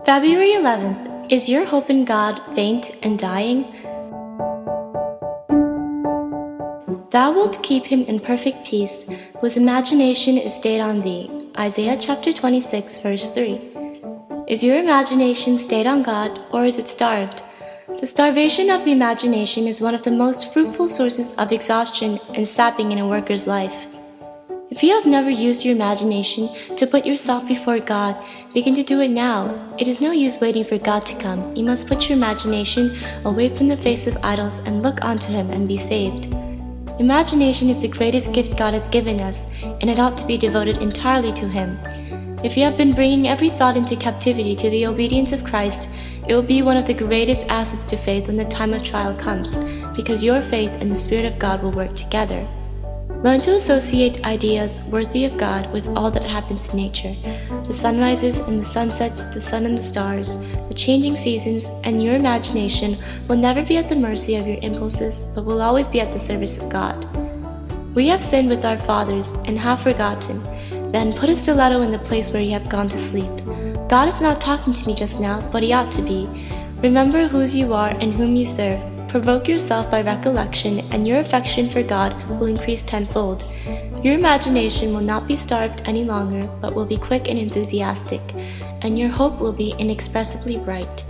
February 11th. Is your hope in God faint and dying? Thou wilt keep him in perfect peace, whose imagination is stayed on thee. Isaiah chapter 26, verse 3. Is your imagination stayed on God, or is it starved? The starvation of the imagination is one of the most fruitful sources of exhaustion and sapping in a worker's life. If you have never used your imagination to put yourself before God, begin to do it now. It is no use waiting for God to come. You must put your imagination away from the face of idols and look unto Him and be saved. Imagination is the greatest gift God has given us, and it ought to be devoted entirely to Him. If you have been bringing every thought into captivity to the obedience of Christ, it will be one of the greatest assets to faith when the time of trial comes, because your faith and the Spirit of God will work together. Learn to associate ideas worthy of God with all that happens in nature. The sunrises and the sunsets, the sun and the stars, the changing seasons, and your imagination will never be at the mercy of your impulses, but will always be at the service of God. We have sinned with our fathers and have forgotten. Then put a stiletto in the place where you have gone to sleep. God is not talking to me just now, but He ought to be. Remember whose you are and whom you serve. Provoke yourself by recollection, and your affection for God will increase tenfold. Your imagination will not be starved any longer, but will be quick and enthusiastic, and your hope will be inexpressibly bright.